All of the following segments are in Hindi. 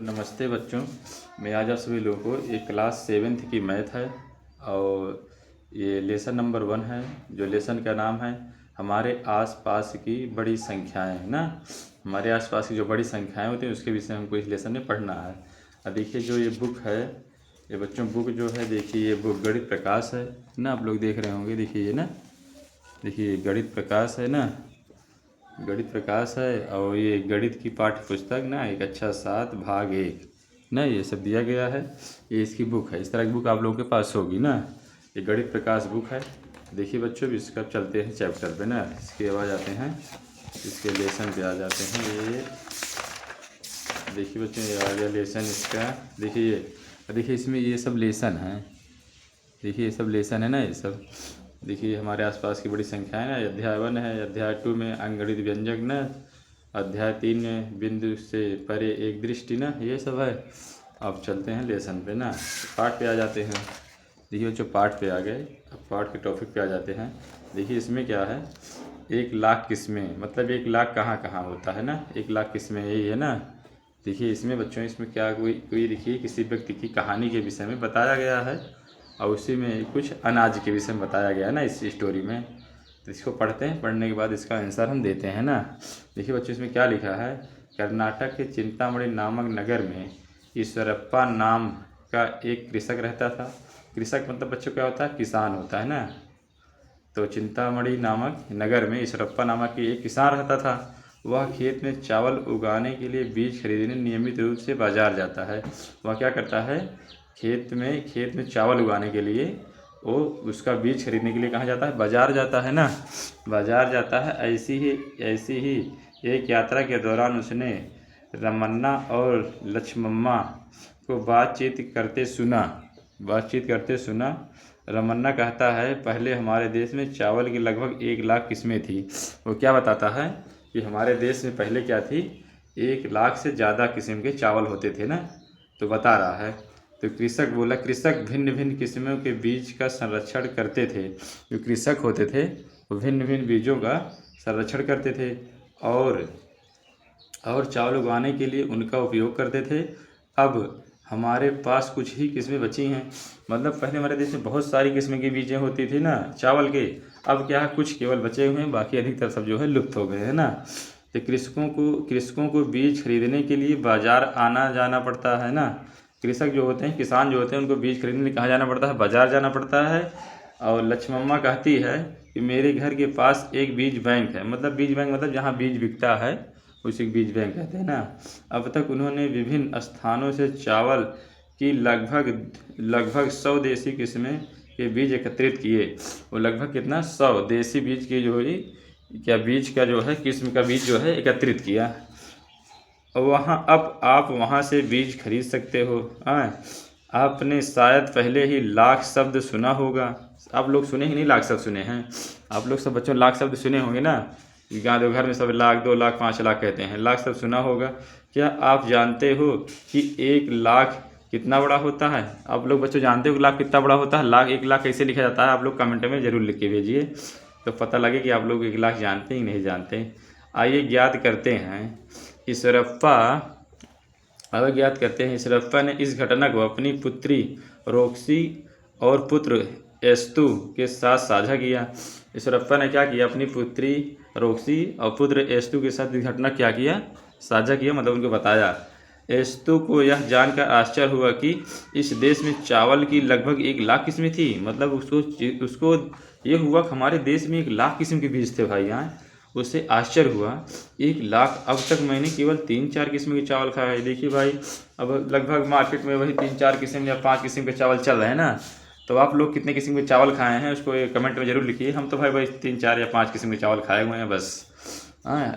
नमस्ते बच्चों। मैं आज आप सभी लोगों को एक क्लास 7th की मैथ है और ये लेसन नंबर 1 है। जो लेसन का नाम है हमारे आसपास की बड़ी संख्याएं, है ना। हमारे आसपास की जो बड़ी संख्याएं होती हैं उसके विषय में हमको इस लेसन में पढ़ना है। अब देखिए जो ये बुक है, ये बच्चों बुक जो है, देखिए ये बुक गणित प्रकाश है ना। आप लोग देख रहे होंगे, देखिए ये ना, देखिए गणित प्रकाश है ना, गणित प्रकाश है। और ये गणित की पाठ्य पुस्तक ना, एक अच्छा 7 भाग 1 ना, ये सब दिया गया है। ये इसकी बुक है। इस तरह की बुक आप लोगों के पास होगी ना। ये गणित प्रकाश बुक है। देखिए बच्चों, इसका चलते हैं चैप्टर पे ना, इसके बाद आते हैं, इसके लेसन पे आ जाते हैं। ये देखिए बच्चों, ये आ गया लेसन इसका। देखिए ये, देखिए इसमें ये सब लेसन है। देखिए ये सब लेसन है ना, ये सब। देखिए हमारे आसपास की बड़ी संख्या है ना। अध्याय 1 है, अध्याय 2 में अंगगणित व्यंजक ना, अध्याय 3 में बिंदु से परे एक दृष्टि ना, ये सब है। अब चलते हैं लेसन पे ना, पाठ पे आ जाते हैं। देखिए बच्चों पाठ पे आ गए, अब पाठ के टॉपिक पे आ जाते हैं। देखिए इसमें क्या है, 1 लाख किस्में, मतलब 1 लाख कहाँ कहाँ होता है ना, 1 लाख किस्में यही है ना। देखिए इसमें बच्चों, इसमें क्या कोई देखिए किसी व्यक्ति की कहानी के विषय में बताया गया है और उसी में कुछ अनाज के विषय में बताया गया है ना इस स्टोरी में। तो इसको पढ़ते हैं, पढ़ने के बाद इसका आंसर हम देते हैं ना। देखिए बच्चों इसमें क्या लिखा है, कर्नाटक के चिंतामणि नामक नगर में ईश्वरप्पा नाम का एक कृषक रहता था। कृषक मतलब बच्चों क्या होता है, किसान होता है ना। तो चिंतामणि नामक नगर में ईश्वरप्पा नामक एक किसान रहता था। वह खेत में चावल उगाने के लिए बीज खरीदने नियमित रूप से बाजार जाता है। वह क्या करता है, खेत में चावल उगाने के लिए वो उसका बीज खरीदने के लिए कहाँ जाता है, बाजार जाता है ना, बाजार जाता है। ऐसी ही एक यात्रा के दौरान उसने रमन्ना और लक्ष्मम्मा को बातचीत करते सुना। रमन्ना कहता है, पहले हमारे देश में चावल की लगभग 1 लाख किस्में थी। वो क्या बताता है कि हमारे देश में पहले क्या थी, 1 लाख से ज़्यादा किस्म के चावल होते थे ना, तो बता रहा है। तो कृषक बोला, कृषक भिन्न भिन्न किस्मों के बीज का संरक्षण करते थे। जो कृषक होते थे वो भिन्न भिन्न बीजों का संरक्षण करते थे और चावल उगाने के लिए उनका उपयोग करते थे। अब हमारे पास कुछ ही किस्में बची हैं। मतलब पहले हमारे देश में बहुत सारी किस्म की बीजें होती थी ना चावल के, अब क्या है, कुछ केवल बचे हुए हैं, बाकी अधिकतर सब जो है लुप्त हो गए हैं ना। तो कृषकों को बीज खरीदने के लिए बाजार आना जाना पड़ता है ना। कृषक जो होते हैं, किसान जो होते हैं, उनको बीज खरीदने के लिए कहाँ जाना पड़ता है, बाजार जाना पड़ता है। और लक्ष्मम्मा कहती है कि मेरे घर के पास एक बीज बैंक है। मतलब बीज बैंक मतलब जहाँ बीज बिकता है उसी बीज बैंक कहते हैं ना। अब तक उन्होंने विभिन्न स्थानों से चावल की लगभग 100 देसी किस्में के बीज एकत्रित किए। वो लगभग कितना, 100 देसी बीज की जो है, क्या बीज का जो है, किस्म का बीज जो है एकत्रित किया। अब आप वहाँ से बीज खरीद सकते हो। आपने शायद पहले ही लाख शब्द सुना होगा। आप लोग सुने ही नहीं, लाख शब्द सुने हैं आप लोग सब बच्चों, लाख शब्द सुने होंगे ना। गाँव घर में सब लाख, 2 लाख, 5 लाख कहते हैं, लाख शब्द सुना होगा। क्या आप जानते हो कि 1 लाख कितना बड़ा होता है? आप लोग बच्चों जानते हो कि लाख कितना बड़ा होता है? 1 लाख कैसे लिखा जाता है? आप लोग कमेंट में ज़रूर लिख के भेजिए, तो पता लगे कि आप लोग 1 लाख जानते ही नहीं जानते। आइए ज्ञात करते हैं। ईश्वरप्पा ने इस घटना को अपनी पुत्री रोक्सी और पुत्र एस्तु के साथ साझा किया। ईश्वरप्पा ने क्या किया, अपनी पुत्री रोक्सी और पुत्र एस्तु के साथ इस घटना क्या किया, साझा किया, मतलब उनको बताया। एस्तु को यह जानकर आश्चर्य हुआ कि इस देश में चावल की लगभग 1 लाख किस्में थी। मतलब उसको ये हुआ कि हमारे देश में 1 लाख किस्म के बीज थे भाई। यहाँ उससे आश्चर्य हुआ, 1 लाख, अब तक मैंने केवल 3-4 किस्म के चावल खाए। देखिए भाई, अब लगभग मार्केट में वही 3-4 किस्म या 5 किस्म के चावल चल रहे हैं ना। तो आप लोग कितने किस्म के चावल खाए हैं उसको कमेंट में ज़रूर लिखिए। हम तो भाई 3-4 या 5 किस्म के चावल खाए हुए हैं बस।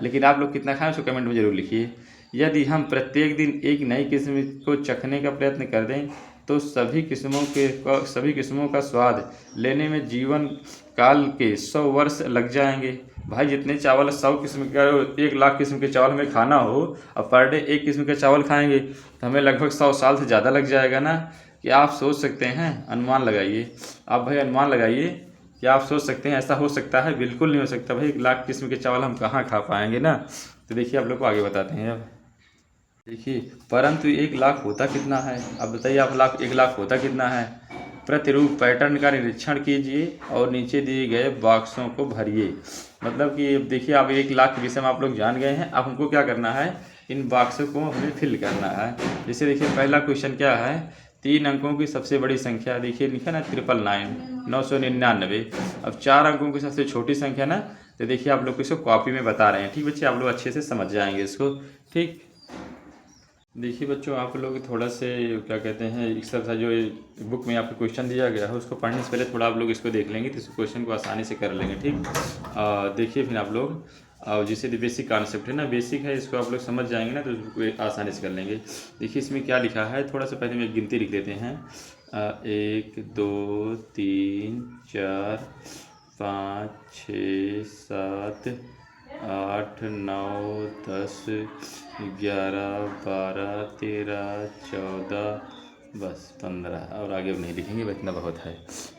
लेकिन आप लोग कितना खाएं उसको कमेंट में ज़रूर लिखिए। यदि हम प्रत्येक दिन एक नई किस्म को चखने का प्रयत्न कर दें तो सभी किस्मों का स्वाद लेने में जीवन काल के 100 वर्ष लग जाएंगे। भाई जितने चावल 100 किस्म का, 1 लाख किस्म के चावल हमें खाना हो और पर डे एक किस्म के चावल खाएंगे तो हमें लगभग 100 साल से ज़्यादा लग जाएगा ना। कि आप सोच सकते हैं, अनुमान लगाइए। आप भाई अनुमान लगाइए, क्या आप सोच सकते हैं ऐसा हो सकता है? बिल्कुल नहीं हो सकता भाई। 1 लाख किस्म के चावल हम कहाँ खा पाएंगे ना। तो देखिए आप लोग को आगे बताते हैं अब। देखिए, परंतु 1 लाख होता कितना है? अब बताइए आप, 1 लाख होता कितना है? प्रतिरूप पैटर्न का निरीक्षण कीजिए और नीचे दिए गए बॉक्सों को भरिए। मतलब कि अब देखिए, आप 1 लाख के विषय में आप लोग जान गए हैं। अब हमको क्या करना है, इन बॉक्सों को हमें फिल करना है। जैसे देखिए, पहला क्वेश्चन क्या है, 3 अंकों की सबसे बड़ी संख्या। देखिए लिखा ना 999, 999। अब 4 अंकों की सबसे छोटी संख्या ना, तो देखिए आप लोग को इसको कॉपी में बता रहे हैं। ठीक बच्चे, आप लोग अच्छे से समझ जाएंगे इसको। ठीक, देखिए बच्चों, आप लोग थोड़ा से क्या कहते हैं, एक्सरसाइज जो बुक में आपको क्वेश्चन दिया गया है उसको पढ़ने से पहले थोड़ा आप लोग इसको देख लेंगे तो इस क्वेश्चन को आसानी से कर लेंगे। ठीक, देखिए फिर आप लोग जैसे बेसिक कॉन्सेप्ट है ना, बेसिक है, इसको आप लोग समझ जाएंगे ना तो उसको आसानी से कर लेंगे। देखिए इसमें क्या लिखा है, थोड़ा सा पहले में एक गिनती लिख देते हैं। 1 2 3 4 5 6 7 8 9 10 11 12 13 14 बस 15, और आगे अब नहीं लिखेंगे, बस इतना बहुत है।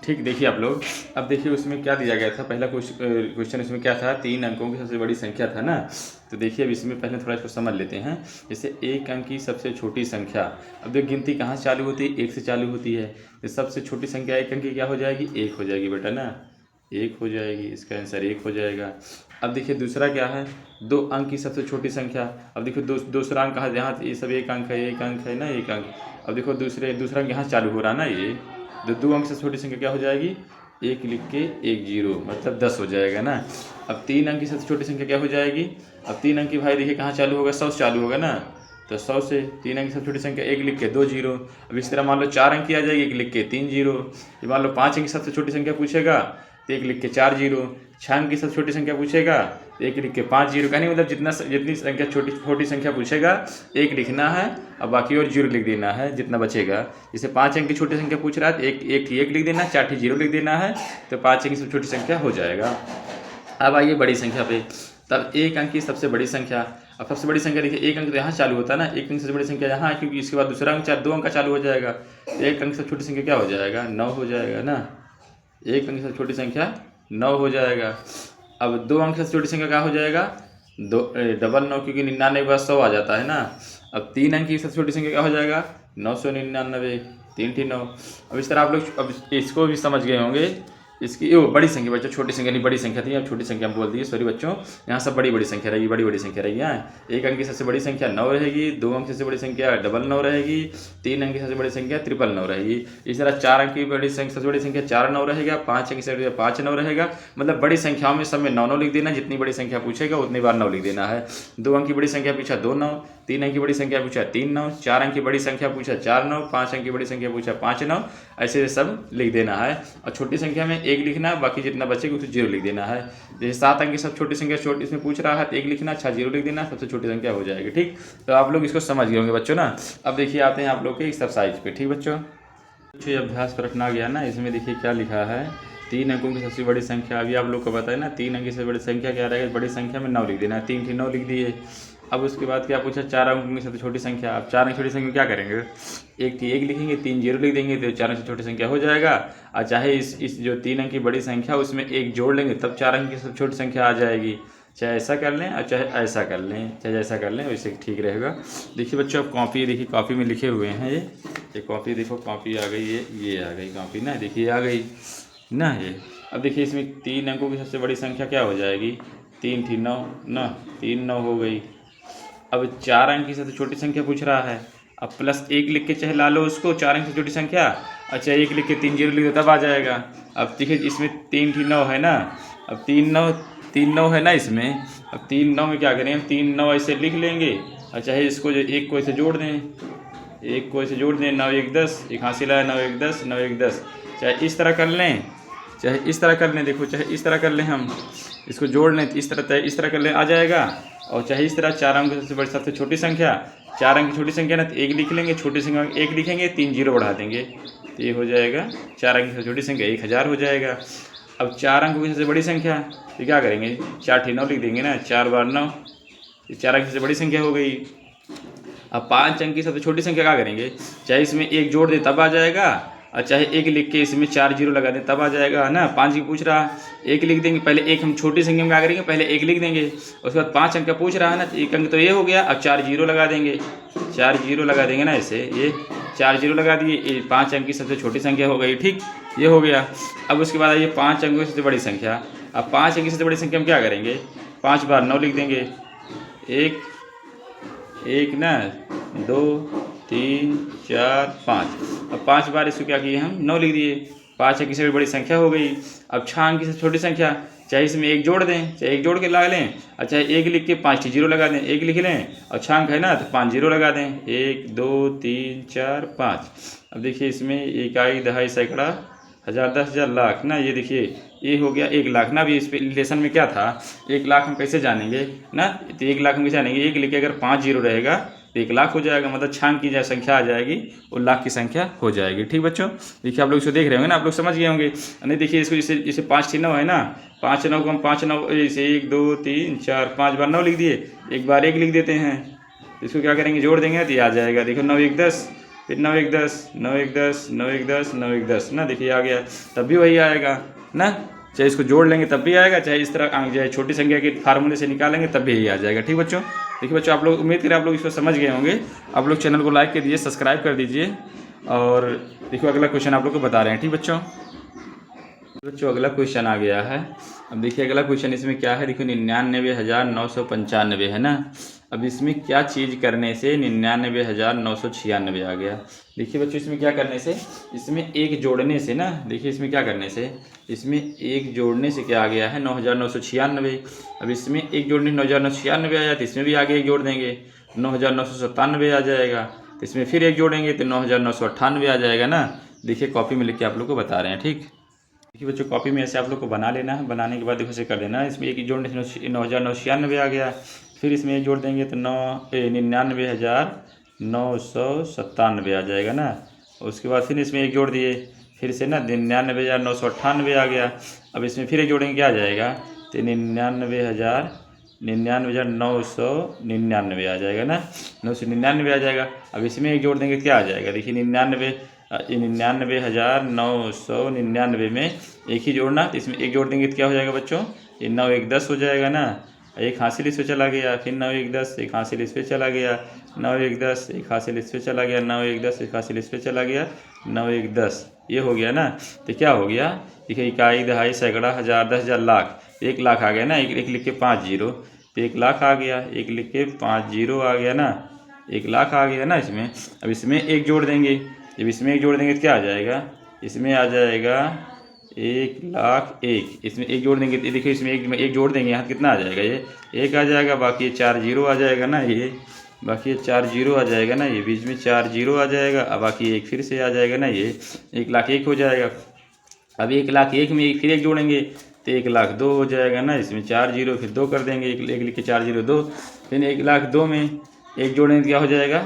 ठीक, देखिए आप लोग, अब देखिए उसमें क्या दिया गया था। पहला क्वेश्चन इसमें क्या था, 3 अंकों की सबसे बड़ी संख्या था ना। तो देखिए अब इसमें पहले थोड़ा इसको समझ लेते हैं। जैसे 1 अंक की सबसे छोटी संख्या, अब देखिए गिनती कहाँ से चालू होती है, 1 से चालू होती है। तो सबसे छोटी संख्या 1 अंक की क्या हो जाएगी, 1 हो जाएगी बेटा ना, 1 हो जाएगी, इसका आंसर 1 हो जाएगा। अब देखिए दूसरा क्या है, 2 अंक की सबसे छोटी संख्या। अब देखिए दूसरा अंक कहाँ, यहाँ ये सब 1 अंक है, 1 अंक है ना, 1 अंक। अब देखो दूसरा अंक यहाँ से चालू हो रहा है ना, ये 2 अंक से छोटी संख्या क्या हो जाएगी, 1 लिख के 1 0, मतलब 10 हो जाएगा ना। अब 3 अंक की सबसे छोटी संख्या क्या हो जाएगी, अब 3 अंक की भाई देखिए कहाँ चालू होगा, 100 से चालू होगा ना। तो 100 से 3 अंक की सबसे छोटी संख्या 1 लिख के 2 0। अब इस तरह मान लो 4 अंक की आ जाएगी, 1 लिख के 3 0। ये मान लो 5 अंक की सबसे छोटी संख्या पूछेगा तो 1 लिख के 4 0। 6 अंक की सबसे छोटी संख्या पूछेगा तो 1 लिख के 5 0। कहने मतलब जितनी संख्या छोटी संख्या पूछेगा 1 लिखना है और बाकी और 0 लिख देना है जितना बचेगा। जैसे 5 अंक की छोटी संख्या पूछ रहा है तो एक लिख देना है, 4 0 लिख देना है, तो 5 अंक की सबसे छोटी संख्या हो जाएगा। अब आइए बड़ी संख्या पे, तब 1 अंक की सबसे बड़ी संख्या। अब सबसे बड़ी संख्या देखिए, 1 अंक तो यहाँ चालू होता है ना, 1 अंक सबसे बड़ी संख्या यहाँ है, क्योंकि इसके बाद दूसरा अंक 2 अंक का चालू हो जाएगा। 1 अंक से छोटी संख्या क्या हो जाएगा, 9 हो जाएगा ना। 1 अंक से छोटी संख्या 9 हो जाएगा। अब 2 अंक से छोटी संख्या क्या हो जाएगा, 999, क्योंकि 99 के बाद 100 आ जाता है ना। अब 3 अंक की सबसे छोटी संख्या क्या हो जाएगा, 999, 3 3 9। अब इस तरह आप लोग अब इसको भी समझ गए होंगे। इसकी बड़ी संख्या बच्चों, छोटी संख्या नहीं, बड़ी संख्या थी, अब छोटी संख्या बोल दी, सॉरी बच्चों। यहाँ सब बड़ी संख्या रहेगी, बड़ी संख्या रहेगी। यहाँ 1 अंक की सबसे बड़ी संख्या 9 रहेगी, 2 अंक की सबसे बड़ी संख्या 999 रहेगी, 3 अंक की सबसे बड़ी संख्या 999 रहेगी। इस तरह 4 अंक की सबसे बड़ी संख्या 49 रहेगा, 5 अंक की सबसे 59 रहेगा। मतलब बड़ी संख्याओं में सब में 9 9 लिख देना, जितनी बड़ी संख्या पूछेगा उतनी बार 9 लिख देना है। 2 अंक की बड़ी संख्या पूछा 2 9, 3 अंक की बड़ी संख्या पूछा 3 9, 4 अंक की बड़ी संख्या पूछा 4 9, 5 अंक की बड़ी संख्या पूछा 5 9। ऐसे सब लिख देना है और छोटी संख्या में 1 लिखना है, बाकी जितना बचेगा उसको 0 लिख देना है। जैसे 7 अंक की सब छोटी संख्या इसमें पूछ रहा है तो 1 लिखना, 0 लिख देना, सबसे छोटी संख्या हो जाएगी। ठीक, तो आप लोग इसको समझ गए होंगे बच्चों ना। अब देखिए आते हैं आप लोग के एक्सरसाइज पे। ठीक बच्चों, कुछ अभ्यास पर रखना गया ना, इसमें देखिए क्या लिखा है, 3 अंकों की सबसे बड़ी संख्या। अभी आप लोग को बताया ना, 3 अंक की सबसे बड़ी संख्या क्या रहेगा, बड़ी संख्या में 9 लिख देना है, 3 9 लिख दिए। अब उसके बाद क्या पूछा, 4 अंकों की सबसे छोटी संख्या। अब 4 अंक छोटी संख्या क्या करेंगे, 1 थी 1 लिखेंगे, 3 0 लिख देंगे, तो 4 अंक से छोटी संख्या हो जाएगा। और चाहे इस जो 3 अंक की बड़ी संख्या उसमें 1 जोड़ लेंगे तब 4 अंक की सबसे छोटी संख्या आ जाएगी। चाहे ऐसा कर लें और चाहे ऐसा कर लें, चाहे जैसा कर लें वैसे ठीक रहेगा। देखिए बच्चों, अब कॉपी देखिए, कॉपी में लिखे हुए हैं ये कॉपी देखो, कॉपी आ गई, ये आ गई कॉपी ना, देखिए आ गई ना ये। अब देखिए इसमें 3 अंकों की सबसे बड़ी संख्या क्या हो जाएगी, 3 थी 9 ना, 3 9 हो गई। अब 4 अंक की सबसे छोटी संख्या पूछ रहा है, अब +1 लिख के चाहे ला लो उसको, 4 अंक से छोटी संख्या। अच्छा 1 लिख के 3 0 लिख दो तब आ जाएगा। अब देखिए इसमें 3 थी 9 है ना, अब 3 9 है ना इसमें। अब 3 9 में क्या करेंगे, 3 9 ऐसे लिख लेंगे और चाहे इसको जो 1 को ऐसे जोड़ दें, 1 को ऐसे जोड़ दें, 9 1 10, एक हासिल आया 9 1 10, 9 1 10। चाहे इस तरह कर लें, चाहे इस तरह कर लें, देखो चाहे इस तरह कर लें, हम इसको जोड़ लें इस तरह कर लें, आ जाएगा। और चाहे इस तरह 4 अंक सबसे बड़ी सबसे छोटी संख्या, 4 अंक की छोटी संख्या ना, तो 1 लिख लेंगे, छोटी संख्या 1 लिखेंगे, 3 0 बढ़ा देंगे, तो ये हो जाएगा 4 अंक की सबसे छोटी संख्या 1000 हो जाएगा। अब 4 अंकों की सबसे बड़ी संख्या तो क्या करेंगे, 4 थी 9 लिख देंगे ना, 4 बार 9, ये 4 अंक की सबसे बड़ी संख्या हो गई। अब 5 अंक की सबसे छोटी संख्या क्या करेंगे, चाहे इसमें 1 जोड़ दे तब आ जाएगा, और चाहे 1 लिख के इसमें 4 जीरो लगा दें तब आ जाएगा, है ना। 5 की पूछ रहा है, 1 लिख देंगे, पहले एक हम छोटी संख्या में क्या करेंगे, पहले 1 लिख देंगे, उसके बाद 5 अंक का पूछ रहा है ना, तो 1 अंक तो ये हो गया, अब 4 जीरो लगा देंगे, 4 जीरो लगा देंगे ना, ऐसे ये 4 जीरो लगा दिए, ये 5 अंक की सबसे छोटी संख्या हो गई, ठीक, ये हो गया। अब उसके बाद ये 5 अंकों की सबसे बड़ी संख्या, अब 5 अंक की सबसे बड़ी संख्या हम क्या करेंगे, 5 बार 9 लिख देंगे, 1 ना, 2 3 4 5, अब 5 बार इसको क्या किए हम 9 लिख दिए, 5 अंक की सबसे बड़ी संख्या हो गई। अब 6 अंक की सबसे छोटी संख्या, चाहे इसमें 1 जोड़ दें, चाहे 1 जोड़ के लगा लें, और चाहे 1 लिख के 5 जीरो लगा दें, 1 लिख लें और 6 अंक है ना, तो 5 जीरो लगा दें, 1 2 3 4 5। अब देखिए इसमें इकाई, दहाई, सैकड़ा, हज़ार, 10,000, लाख ना, ये देखिए ये हो गया 1 लाख ना। अभी इस पे रिलेशन में क्या था, 1 लाख हम कैसे जानेंगे ना, तो 1 लाख हम कैसे जानेंगे, 1 लिख के अगर 5 जीरो रहेगा तो 1 लाख हो जाएगा, मतलब 6 अंक की जो संख्या आ जाएगी वो लाख की संख्या हो जाएगी, ठीक बच्चों। देखिए आप लोग इसको देख रहे होंगे ना, आप लोग समझ गए होंगे। नहीं देखिए इसको जैसे 5 6 9 है ना, 5 9 को हम 5 9 जैसे 1 2 3 4 5 बार 9 लिख दिए, एक बार 1 लिख देते हैं, इसको क्या करेंगे, जोड़ देंगे तो ये आ जाएगा। देखो 9 1 10, फिर 9 1 10, 9 1 10, 9 1 10, 9 1 10 ना, देखिए आ गया, तब भी वही आएगा ना, चाहे इसको जोड़ लेंगे तब भी आएगा, चाहे इस तरह अंक जो छोटी संख्या के फार्मूले से निकालेंगे तब भी यही आ जाएगा, ठीक बच्चों। देखिए बच्चों, आप लोग उम्मीद करें आप लोग इसको समझ गए होंगे। आप लोग चैनल को लाइक कर दीजिए, सब्सक्राइब कर दीजिए, और देखो अगला क्वेश्चन आप लोग को बता रहे हैं, ठीक बच्चों। अगला क्वेश्चन आ गया है। अब देखिए अगला क्वेश्चन इसमें क्या है, देखो 99,995 है ना। अब इसमें क्या चीज़ करने से 99,996 आ गया। देखिए बच्चों इसमें क्या करने से, इसमें एक जोड़ने से ना, देखिए इसमें क्या करने से, इसमें एक जोड़ने से क्या आ गया है 9,996। अब इसमें एक जोड़ने 9,996 आया, तो इसमें भी आगे एक जोड़ देंगे 9,997 आ जाएगा, तो इसमें फिर एक जोड़ेंगे तो 9,998 आ जाएगा ना। देखिए कॉपी में लिख के आप लोग को बता रहे हैं, ठीक। देखिए बच्चों कॉपी में ऐसे आप लोग को बना लेना है, बनाने के बाद देखो इसे कर देना है। इसमें एक जोड़ने से 9,996 आ गया, फिर इसमें एक जोड़ देंगे तो 99,997 आ जाएगा ना। उसके बाद फिर इसमें एक जोड़ दिए, फिर से ना 99,998 आ गया। अब इसमें फिर एक जोड़ेंगे क्या आ जाएगा, तो 99,999 आ जाएगा ना, 999 आ जाएगा। अब इसमें एक जोड़ देंगे क्या आ जाएगा, देखिए 99,999 में एक ही जोड़ना, तो इसमें एक जोड़ देंगे तो क्या हो जाएगा बच्चों, ये 9 1 10 हो जाएगा ना, एक हासिल इस पे चला गया, फिर 9 1 10, एक हासिल इस पे चला गया, 9 1 10, एक हासिल इस पे चला गया, 9 1 10, एक हासिल इस पे चला गया, 9 1 10, ये हो गया ना। तो क्या हो गया, देखिए इकाई, दहाई, सैकड़ा, हज़ार, 10,000, लाख, 1 लाख आ गया ना, एक लिख के 5 जीरो, तो 1 लाख आ गया, 1 लिख के 5 जीरो आ गया ना, 1 लाख आ गया ना इसमें। अब इसमें एक जोड़ देंगे, जब इसमें एक जोड़ देंगे तो क्या आ जाएगा, इसमें आ जाएगा 1 लाख 1, इसमें एक जोड़ देंगे तो देखिए इसमें एक जोड़ देंगे, यहाँ कितना आ जाएगा, ये 1 आ जाएगा, बाकी ये 4 जीरो आ जाएगा ना, ये बाकी ये 4 जीरो आ जाएगा ना, ये बीच में 4 जीरो आ जाएगा, अब बाकी एक फिर से आ जाएगा ना, ये 1 लाख 1 हो जाएगा। अब 1 लाख 1 में फिर एक जोड़ेंगे तो 1 लाख 2 हो जाएगा ना, इसमें 4 जीरो, फिर 2 कर देंगे, एक लिख के 4 जीरो 2, फिर 1 लाख 2 में एक जोड़ेंगे तो क्या हो जाएगा,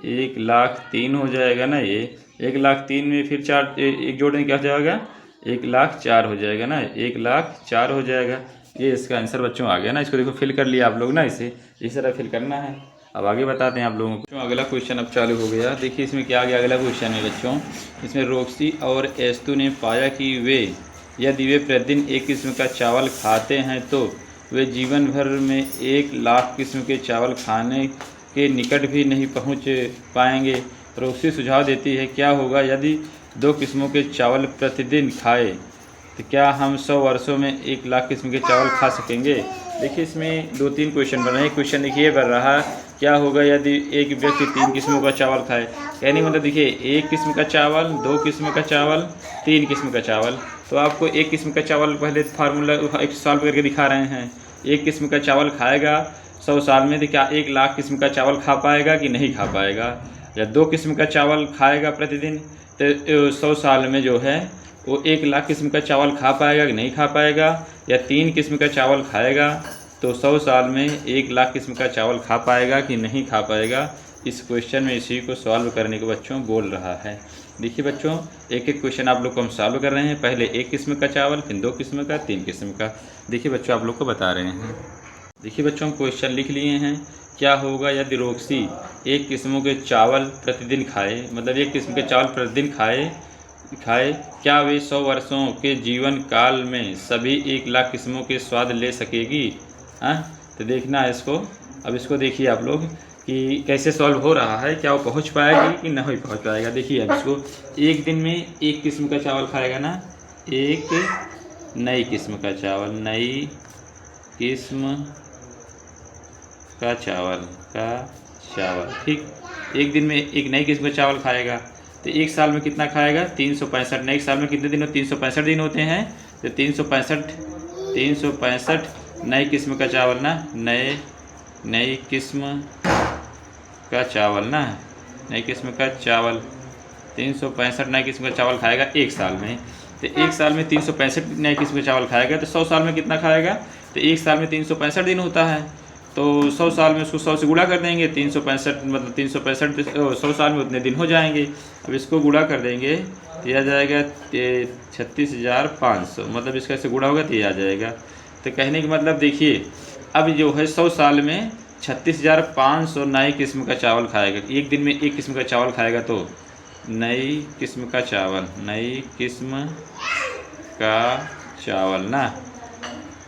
1 लाख 3 हो जाएगा ना, ये 1 लाख 3 में फिर 4 एक जोड़ेंगे क्या हो जाएगा, 1 लाख 4 हो जाएगा ना, 1 लाख 4 हो जाएगा। ये इसका आंसर बच्चों आ गया ना। इसको देखो फिल कर लिया आप लोग ना, इसे इस तरह फिल करना है। अब आगे बताते हैं आप लोगों को। अगला क्वेश्चन अब चालू हो गया। देखिए इसमें क्या आ गया, अगला क्वेश्चन है बच्चों, इसमें रोक्सी और एस्तु ने पाया कि यदि वे प्रतिदिन एक किस्म का चावल खाते हैं तो वे जीवन भर में 1 लाख किस्म के चावल खाने के निकट भी नहीं पहुंच पाएंगे। रोक्सी सुझाव देती है, क्या होगा यदि 2 किस्मों के चावल प्रतिदिन खाएं, तो क्या हम 100 वर्षों में 1 लाख किस्म के चावल खा सकेंगे। देखिए इसमें 2-3 क्वेश्चन बन रहे हैं। क्वेश्चन देखिए बन रहा है, क्या होगा यदि एक व्यक्ति 3 किस्मों का चावल खाए। कहने मतलब देखिए 1 किस्म का चावल, 2 किस्म का चावल, 3 किस्म का चावल। तो आपको 1 किस्म का चावल पहले फार्मूला एक सॉल्व करके दिखा रहे हैं। 1 किस्म का चावल खाएगा 100 साल में, तो क्या 1 लाख किस्म का चावल खा पाएगा कि नहीं खा पाएगा। या 2 किस्म का चावल खाएगा प्रतिदिन, तो 100 साल में जो है वो 1 लाख किस्म का चावल खा पाएगा कि नहीं खा पाएगा। या 3 किस्म का चावल खाएगा तो 100 साल में 1 लाख किस्म का चावल खा पाएगा कि नहीं खा पाएगा। इस क्वेश्चन में इसी को सॉल्व करने को बच्चों बोल रहा है। देखिए बच्चों एक एक क्वेश्चन आप लोग को हम सॉल्व कर रहे हैं। पहले 1 किस्म का चावल, फिर 2 किस्म का, 3 किस्म का। देखिए बच्चों आप लोग को बता रहे हैं। देखिए बच्चों हम क्वेश्चन लिख लिए हैं। क्या होगा यदि रोक्सी 1 किस्मों के चावल प्रतिदिन खाए, मतलब 1 किस्म के चावल प्रतिदिन खाए खाए, क्या वे 100 वर्षों के जीवन काल में सभी 1 लाख किस्मों के स्वाद ले सकेगी? हाँ, तो देखना है इसको। अब इसको देखिए आप लोग कि कैसे सॉल्व हो रहा है, क्या वो पहुँच पाएगी कि नहीं पहुँच पाएगा। देखिए अब इसको, एक दिन में एक किस्म का चावल खाएगा ना, एक नई किस्म का चावल, नई किस्म का चावल, ठीक। एक दिन में एक नई किस्म का चावल खाएगा, तो एक साल में कितना खाएगा? 365। नए साल में कितने दिन? 365 दिन होते हैं, तो 365 नई किस्म का चावल ना, नई किस्म का चावल ना, नई किस्म का चावल 365 नई किस्म का चावल खाएगा एक साल में। तो एक साल में 365 नई किस्म का चावल खाएगा, तो 100 साल में कितना खाएगा? तो एक साल में 365 दिन होता है, तो 100 साल में उसको 100 से गुणा कर देंगे। 365 मतलब 365 100 साल में उतने दिन हो जाएंगे। अब इसको गुणा कर देंगे तो यह आ जाएगा 36,500, मतलब इसका ऐसे गुणा होगा तो ये आ जाएगा। तो कहने का मतलब देखिए, अब जो है 100 साल में 36,500 नई किस्म का चावल खाएगा। एक दिन में एक किस्म का चावल खाएगा, तो नई किस्म का चावल ना,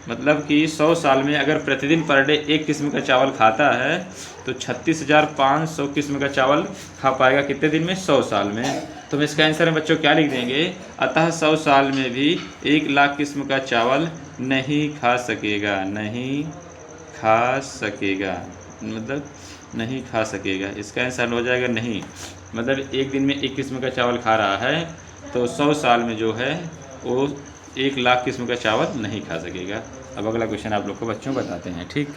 मतलब कि 100 साल में अगर प्रतिदिन पर डे एक किस्म का चावल खाता है, तो 36,500 किस्म का चावल खा पाएगा कितने दिन में? 100 साल में। तो हम इसका आंसर में बच्चों क्या लिख देंगे? अतः 100 साल में भी 1 लाख किस्म का चावल नहीं खा सकेगा, मतलब नहीं खा सकेगा। इसका आंसर हो जाएगा नहीं, मतलब एक दिन में एक किस्म का चावल खा रहा है, तो 100 साल में जो है वो 1 लाख किस्म का चावल नहीं खा सकेगा। अब अगला क्वेश्चन आप लोग को बच्चों बताते हैं, ठीक।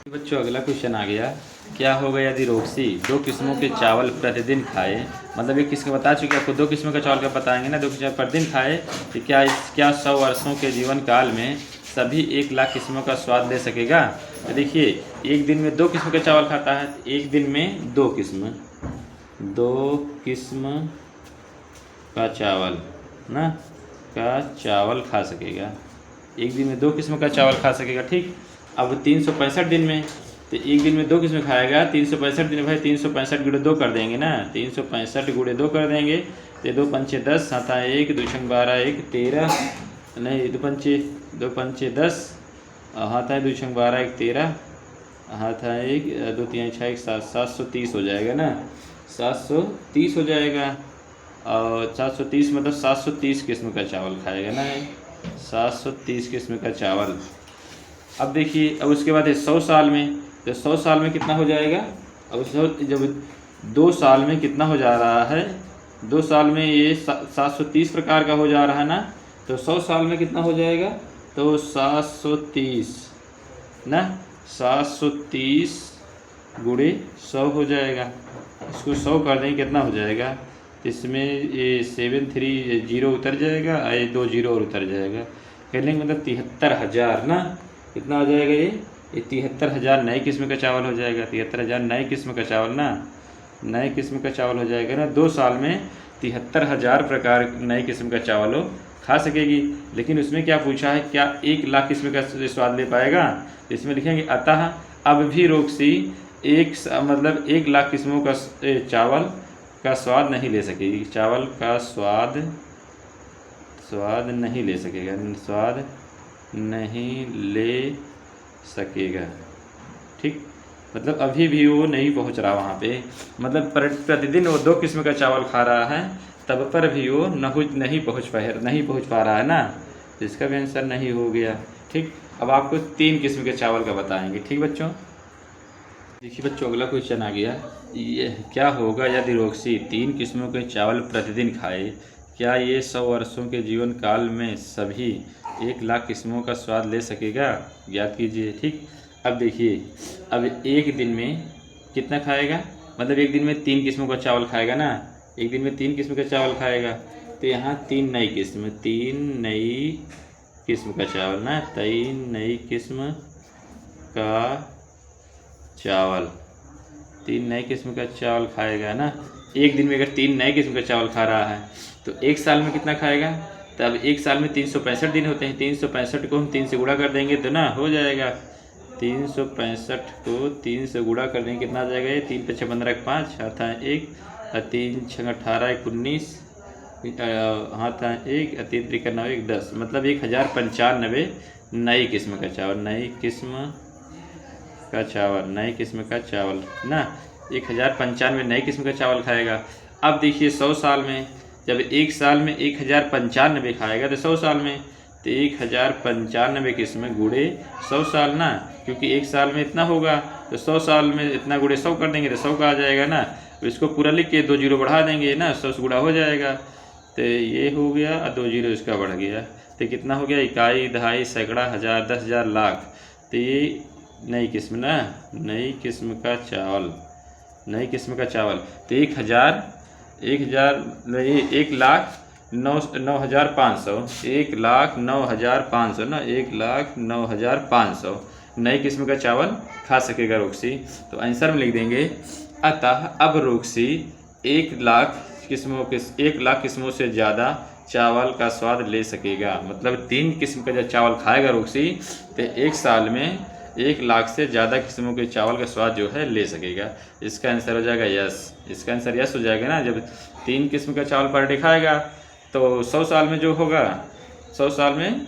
बच्चों अगला क्वेश्चन आ गया, क्या होगा यदि रोक्सी 2 किस्मों के चावल प्रतिदिन खाए? मतलब एक किस्म बता चुके आपको, 2 किस्मों का चावल का बताएंगे ना, 2 किस्म प्रतिदिन खाए, तो क्या 100 वर्षों के जीवन काल में सभी 1 लाख किस्मों का स्वाद ले सकेगा? तो देखिए, एक दिन में 2 किस्म का चावल खाता है, एक दिन में 2 किस्म का चावल ना खा सकेगा। एक दिन में 2 किस्म का चावल खा सकेगा, ठीक। अब 365 दिन में, तो एक दिन में 2 किस्म खाएगा, 365 दिन में भाई 365 गुणे 2 कर देंगे ना, 365 गुणे 2 कर देंगे, तो 2 पंचे 10, 7 1, 2 छंग 12 1 13, नहीं 2 पंचे 10, हाथ है 2 छंग 12 1 13, हाथ है 1 2 3 6 1 7, 730 हो जाएगा ना, 730 हो जाएगा। और 730 मतलब 730 किस्म का चावल खाएगा ना, 730 किस्म का चावल। अब देखिए, अब उसके बाद 100 साल में, तो 100 साल में कितना हो जाएगा? अब जब 2 साल में कितना हो जा रहा है, 2 साल में ये 730 प्रकार का हो जा रहा है ना, तो 100 साल में कितना हो जाएगा? तो 730 ना, 730 गुणे 100 हो जाएगा। इसको 100 कर देंगे, कितना हो जाएगा? इसमें ये 730 उतर जाएगा, ये 2 जीरो और उतर जाएगा, कहने का मतलब 73,000 ना, कितना हो जाएगा? ये 73,000 नई किस्म का चावल हो जाएगा। 73,000 नई किस्म का चावल ना, नए किस्म का चावल हो जाएगा ना। 2 साल में 73,000 प्रकार नए किस्म का चावल खा सकेगी। लेकिन उसमें क्या पूछा है, क्या 1 लाख किस्म का स्वाद ले पाएगा? तो इसमें लिखेंगे अतः अब भी रोक्सी 1 लाख किस्मों का चावल का स्वाद नहीं ले सकेगी, चावल का स्वाद नहीं ले सकेगा, स्वाद नहीं ले सकेगा, ठीक। मतलब अभी भी वो नहीं पहुंच रहा वहाँ पे, मतलब प्रतिदिन वो 2 किस्म का चावल खा रहा है, तब पर भी वो नहीं पहुंच पा रहा है ना, इसका भी आंसर नहीं हो गया, ठीक। अब आपको 3 किस्म के चावल का बताएंगे, ठीक बच्चों। देखिए बच्चों, अगला क्वेश्चन आ गया, ये क्या होगा यदि रोक्सी 3 किस्मों के चावल प्रतिदिन खाए? क्या ये 100 वर्षों के जीवन काल में सभी 1 लाख किस्मों का स्वाद ले सकेगा? याद कीजिए, ठीक। अब देखिए, अब एक दिन में कितना खाएगा? मतलब एक दिन में 3 किस्मों का चावल खाएगा ना, एक दिन में 3 किस्म का चावल खाएगा, तो यहाँ 3 नई किस्म का चावल ना, 3 नई किस्म का चावल, 3 नए किस्म का चावल खाएगा ना। एक दिन में अगर 3 नए किस्म का चावल खा रहा है, तो एक साल में कितना खाएगा? तब एक साल में 365 दिन होते हैं, 365 को हम 3 से गुणा कर देंगे तो ना हो जाएगा, 365 को 3 से गुणा कर देंगे, कितना आ जाएगा? ये 3 × 6 = 15 5 आता है 1, और 3 × 6 = 18 1 19, हाथ एक, 3 त्रिका 9, 1 10, मतलब 1095 नई किस्म का चावल, नई किस्म का चावल ना, 1095 नई किस्म का चावल खाएगा। अब देखिए 100 साल में, जब एक साल में 1095 खाएगा तो 100 साल में तो 1095 किस्म गुड़े 100 साल ना, क्योंकि एक साल में इतना होगा तो 100 साल में इतना गुड़े 100 कर देंगे तो 100 का आ जाएगा ना। तो इसको पूरा लिख के 2 जीरो बढ़ा देंगे ना, 100 से गुणा हो जाएगा। तो ये हो गया और 2 जीरो इसका बढ़ गया तो कितना हो गया, इकाई, दहाई, सैकड़ा, हज़ार, 10,000, लाख। तो ये नई किस्म ना, नई किस्म का चावल तो 1,09,500, 1,09,500 ना, 1,09,500 नई किस्म का चावल खा सकेगा रोक्सी। तो आंसर में लिख देंगे, अतः अब रोक्सी 1 लाख किस्मों से ज़्यादा चावल का स्वाद ले सकेगा। मतलब 3 किस्म का जब चावल खाएगा रोक्सी तो एक साल में 1 लाख से ज़्यादा किस्मों के चावल का स्वाद जो है ले सकेगा। इसका आंसर हो जाएगा यस। इसका आंसर यस हो जाएगा ना। जब 3 किस्म का चावल पर डे खाएगा तो 100 साल में जो होगा, 100 साल में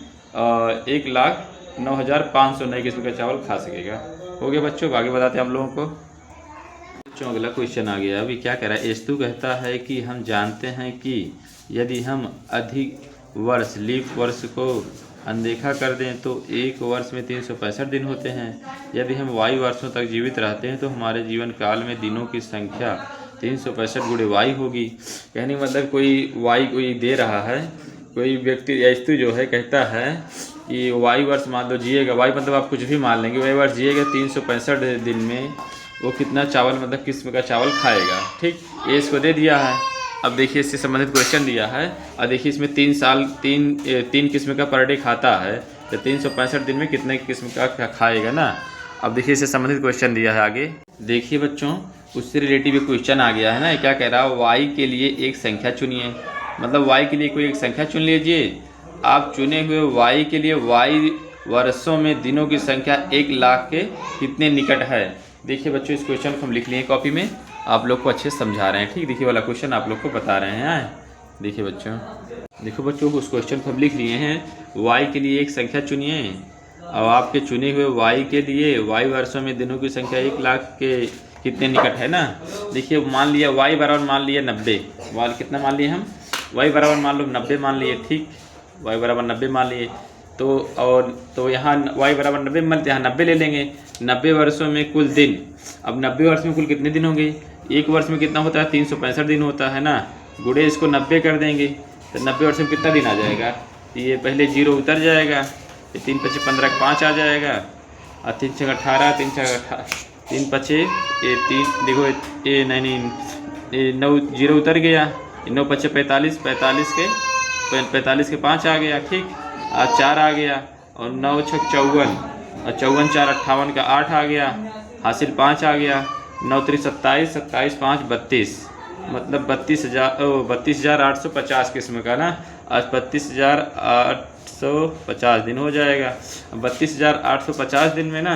1,09,500 नई किस्म का चावल खा सकेगा। हो गया बच्चों, आगे बताते हैं हम लोगों को। बच्चों अगला क्वेश्चन आ गया। अभी क्या कह रहा है, एस्तु कहता है कि हम जानते हैं कि यदि हम अधिक वर्ष लीप वर्ष को अनदेखा कर दें तो एक वर्ष में 365 दिन होते हैं। यदि हम वाई वर्षों तक जीवित रहते हैं तो हमारे जीवन काल में दिनों की संख्या 365 गुणे वाई होगी। कहने मतलब कोई दे रहा है, कोई व्यक्ति एस्तु जो है कहता है कि वाई वर्ष मान लो जिएगा, वाई मतलब आप कुछ भी मान लेंगे, वाई वर्ष जिएगा 365 दिन में वो कितना चावल मतलब किस्म का चावल खाएगा। ठीक, ये इसको दे दिया है। अब देखिए इससे संबंधित क्वेश्चन दिया है और देखिए इसमें 3 किस्म का पर डे खाता है तो 365 दिन में कितने किस्म का खाएगा ना। अब देखिए इससे संबंधित क्वेश्चन दिया है आगे। देखिए बच्चों उससे रिलेटिव एक क्वेश्चन आ गया है ना। क्या कह रहा है, वाई के लिए एक संख्या चुनिए। मतलब वाई के लिए कोई एक संख्या चुन लीजिए। आप चुने हुए वाई के लिए वाई वर्षों में दिनों की संख्या 1 लाख के कितने निकट है। देखिए बच्चों इस क्वेश्चन को हम लिख लिए कॉपी में, आप लोग को अच्छे से समझा रहे हैं। ठीक, देखिए वाला क्वेश्चन आप लोग को बता रहे हैं। देखिए बच्चों, देखो बच्चों उस क्वेश्चन को हम लिख लिए हैं। वाई के लिए एक संख्या चुनिए और आपके चुने हुए वाई के लिए वाई वर्षों में दिनों की संख्या 1 लाख के कितने निकट है ना। देखिए मान लिया वाई बराबर मान लिया 90, वाई कितना मान लिए हम, वाई बराबर मान लो 90 मान लिए। ठीक, वाई बराबर 90 मान लिए तो यहाँ वाई बराबर 90 मान, यहाँ 90 ले लेंगे। 90 वर्षों में कुल दिन, अब 90 वर्ष में कुल कितने दिन होंगे, एक वर्ष में कितना होता है 365 दिन होता है ना। गुड़े इसको 90 कर देंगे तो 90 वर्ष में कितना दिन आ जाएगा। तो ये पहले 0 उतर जाएगा, ये 3 × 5 = 15 5 आ जाएगा और 3 × 6 = 18, 3 × 3 × 5 ये 3 देखो ये नहीं 9 0 उतर गया, 9 × 5 = 45, 45 के 5 आ गया। ठीक, और 4 आ गया और 9 × 6 = 54 और 54 4 58 का 8 आ गया, हासिल 5 आ गया। 9 × 3 = 27, 27 × 5 = 32, मतलब 32,850 किस्म का ना। आज 32,850 दिन हो जाएगा। 32,850 दिन में ना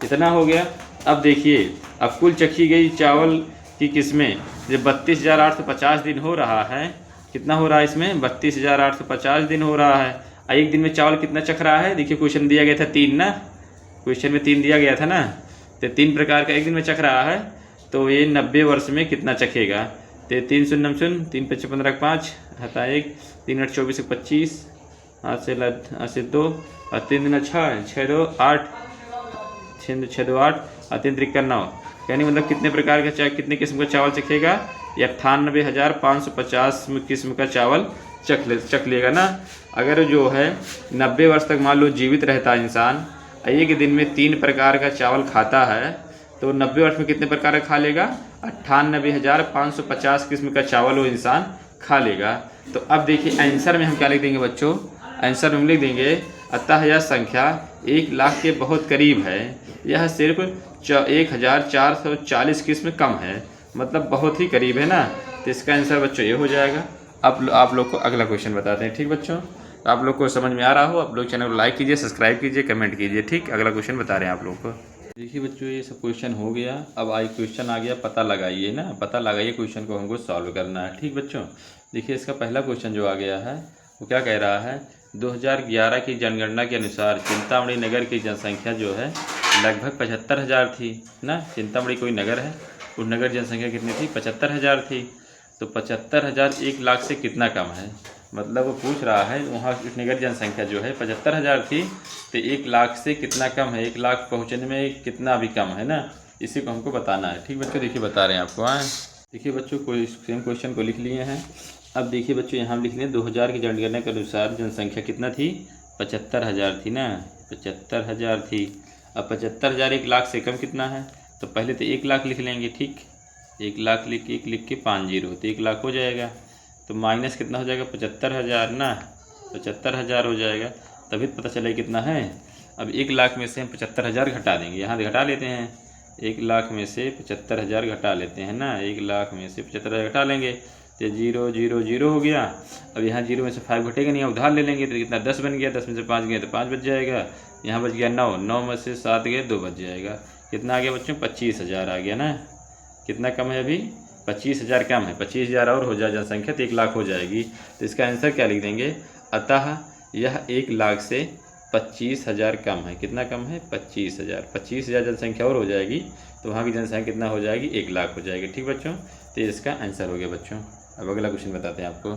कितना हो गया। अब देखिए अब कुल चखी गई चावल की किस्में जब 32,850 दिन हो रहा है, कितना हो रहा है इसमें 32,850 दिन हो रहा है। एक दिन में चावल कितना चख रहा है। देखिए क्वेश्चन दिया गया था 3 ना, क्वेश्चन में 3 दिया गया था ना, तो 3 प्रकार का एक दिन में चख रहा है। तो ये 90 वर्ष में कितना चखेगा। तो 3 × 0 = 0, 3 × 5 = 15 5 हटा 1, 3 × 8 = 24 25, 8 से 2 और 3 × 6 6 2 8, 6 2 8 और 3 × 3 = 9। यानी मतलब कितने प्रकार का कितने किस्म का चावल चखेगा, ये 98,550 किस्म का चावल चख लेगा ना। अगर जो है 90 वर्ष तक मान लो जीवित रहता है इंसान, एक दिन में 3 प्रकार का चावल खाता है तो 90 वर्ष में कितने प्रकार का खा लेगा, 98,550 किस्म का चावल वो इंसान खा लेगा। तो अब देखिए आंसर में हम क्या लिख देंगे बच्चों, आंसर में हम लिख देंगे अतः यह संख्या 1 लाख के बहुत करीब है, यह सिर्फ 1,440 किस्म कम है, मतलब बहुत ही करीब है ना। तो इसका आंसर बच्चों ये हो जाएगा। अब आप लोग को अगला क्वेश्चन बताते हैं। ठीक बच्चों, तो आप लोग को समझ में आ रहा हो, आप लोग चैनल को लाइक कीजिए, सब्सक्राइब कीजिए, कमेंट कीजिए। ठीक, अगला क्वेश्चन बता रहे हैं आप लोग को। देखिए बच्चों, ये सब क्वेश्चन हो गया। अब आई क्वेश्चन आ गया, पता लगाइए ना, पता लगाइए क्वेश्चन को हमको सॉल्व करना है। ठीक बच्चों, देखिए इसका पहला क्वेश्चन जो आ गया है वो क्या कह रहा है, 2011 की जनगणना के अनुसार चिंतामणि नगर की जनसंख्या जो है लगभग 75,000 थी ना। चिंतामणि कोई नगर है, उस नगर की जनसंख्या कितनी थी, 75,000 थी। तो 75,000 1 लाख से कितना कम है, मतलब वो पूछ रहा है वहाँ उस नगर की जनसंख्या जो है 75,000 थी, तो 1 लाख से कितना कम है, 1 लाख पहुँचने में कितना भी कम है ना, इसी को हमको बताना है। ठीक बच्चों, देखिए बता रहे हैं आपको। हाँ, देखिए बच्चों, कोई सेम क्वेश्चन को लिख लिए हैं। अब देखिए बच्चों, यहाँ हम लिख लें 2000 की जनगणना के अनुसार जनसंख्या कितना थी, 75,000 थी ना, 75,000 थी। अब 75,000 1 लाख से कम कितना है, तो पहले तो 1 लाख लिख लेंगे। ठीक, 1 लाख लिख के 5 जीरो तो 1 लाख हो जाएगा। तो माइनस कितना हो जाएगा, 75,000 ना, 75,000 हो जाएगा, तभी पता चले कितना है। अब 1 लाख में से हम 75,000 घटा देंगे, यहाँ घटा लेते हैं। 1 लाख में से 75,000 घटा लेते हैं ना, 1 लाख में से 75,000 घटा लेंगे तो 0 0 0 हो गया। अब यहाँ 0 में से 5 घटेगा नहीं, उधार ले लेंगे तो कितना 10 बन गया, 10 में से 5 गए तो 5 बच जाएगा। यहाँ बच गया 9, 9 में से 7 गए 2 बच जाएगा। कितना आ गया बच्चों, 25,000 आ गया ना। कितना कम है अभी, 25,000 कम है। 25,000 और हो जाए जनसंख्या तो 1 लाख हो जाएगी। तो इसका आंसर क्या लिख देंगे, अतः यह 1 लाख से 25,000 कम है। कितना कम है, 25,000। 25,000 जनसंख्या और हो जाएगी तो वहाँ की जनसंख्या कितना हो जाएगी, 1 लाख हो जाएगी। ठीक बच्चों, तो इसका आंसर हो गया बच्चों। अब अगला क्वेश्चन बताते हैं आपको।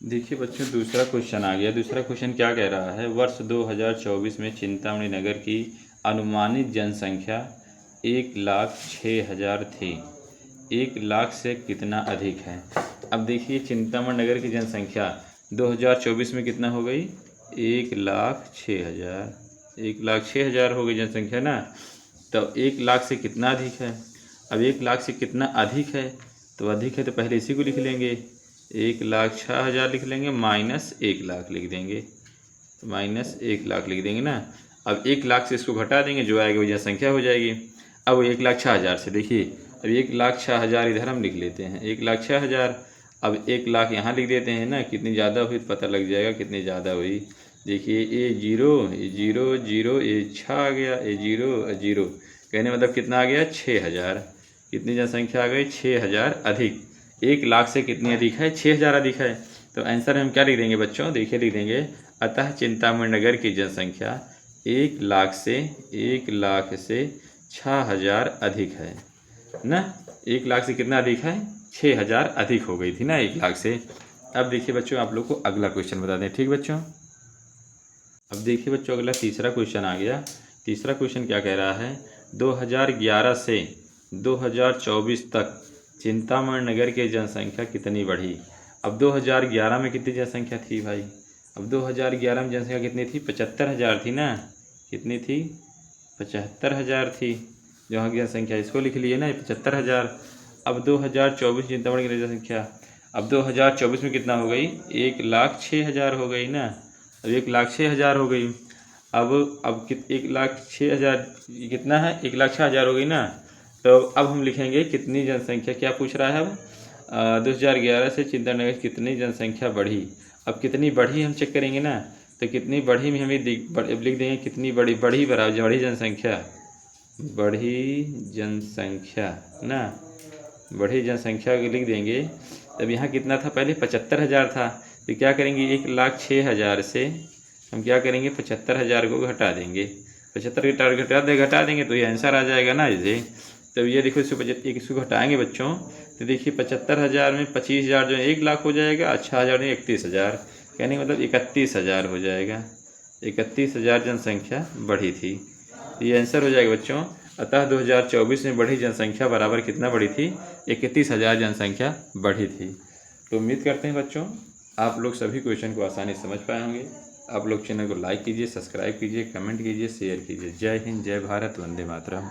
देखिए बच्चों, दूसरा क्वेश्चन आ गया। दूसरा क्वेश्चन क्या कह रहा है, वर्ष 2024 में चिंतामणि नगर की अनुमानित जनसंख्या 1,06,000 थी, 1 लाख से कितना अधिक है। अब देखिए, चिंतामणि नगर की जनसंख्या 2024 में कितना हो गई, 1,06,000, 1,06,000 हो गई जनसंख्या ना। तो 1 लाख से कितना अधिक है। अब 1 लाख से कितना अधिक है, तो अधिक है तो पहले इसी को लिख लेंगे, 1,06,000 लिख लेंगे, माइनस 1 लाख लिख देंगे, तो माइनस 1 लाख लिख देंगे ना। अब 1 लाख से इसको घटा देंगे, जो आएगा वो जनसंख्या हो जाएगी। अब 1,06,000 से देखिए, अब 1,06,000 इधर हम लिख लेते हैं, 1,06,000। अब 1 लाख यहाँ लिख देते हैं ना, कितनी ज़्यादा हुई तो पता लग जाएगा कितनी ज़्यादा हुई। देखिए ये 0 0 0, ये 6 आ गया, ये 0 0, कहने मतलब कितना आ गया, 6,000। कितनी जनसंख्या आ गई, 6,000 अधिक। 1 लाख से कितनी अधिक है, 6,000 अधिक है। तो आंसर हम क्या लिख देंगे बच्चों, देखिए लिख देंगे, अतः चिंतामणि नगर की जनसंख्या 1 लाख से 6,000 अधिक है ना। 1 लाख से कितना अधिक है, 6,000 अधिक हो गई थी ना 1 लाख से। अब देखिए बच्चों, आप लोग को अगला क्वेश्चन बता दें। ठीक बच्चों, अब देखिए बच्चों, अगला तीसरा क्वेश्चन आ गया। तीसरा क्वेश्चन क्या कह रहा है, 2011 से 2024 तक चिंतामणि नगर की जनसंख्या कितनी बढ़ी। अब 2011 में कितनी जनसंख्या थी भाई, अब 2011 में जनसंख्या कितनी थी, 75,000 थी ना। कितनी थी, 75,000 थी। जो वहाँ की जनसंख्या, इसको लिख लिए ना 75,000। अब 2024 चिंतामणि की जनसंख्या, अब 2024 में कितना हो गई, 1,06,000 हो गई ना। अब 1,06,000 हो गई। अब 1,06,000 कितना है, 1,06,000 हो गई ना। तो अब हम लिखेंगे कितनी जनसंख्या, क्या पूछ रहा है अब, 2011 से चिंतामणि नगर कितनी जनसंख्या बढ़ी। अब कितनी बढ़ी हम चेक करेंगे ना, तो कितनी बढ़ी में हमें लिख देंगे कितनी बढ़ी, बढ़ी बराबर बढ़ी जनसंख्या, बढ़ी जनसंख्या ना, बढ़ी जनसंख्या लिख देंगे। तब यहाँ कितना था, पहले 75,000 था, तो क्या करेंगे, 1,06,000 से हम क्या करेंगे, 75,000 को घटा देंगे। 75 घटा देंगे तो ये आंसर आ जाएगा ना इसे। तो ये देखो, इसको घटाएंगे बच्चों, तो देखिए 75,000 में 25,000 जो है 1 लाख हो जाएगा, 6,000 में 31,000, कहने का मतलब 31,000 हो जाएगा। 31,000 जनसंख्या बढ़ी थी, ये आंसर हो जाएगा बच्चों। अतः 2024 में बढ़ी जनसंख्या बराबर कितना बढ़ी थी, 31,000 जनसंख्या बढ़ी थी। तो उम्मीद करते हैं बच्चों आप लोग सभी क्वेश्चन को आसानी से समझ पाए होंगे। आप लोग चैनल को लाइक कीजिए, सब्सक्राइब कीजिए, कमेंट कीजिए, शेयर कीजिए। जय हिंद, जय भारत, वंदे मातरम।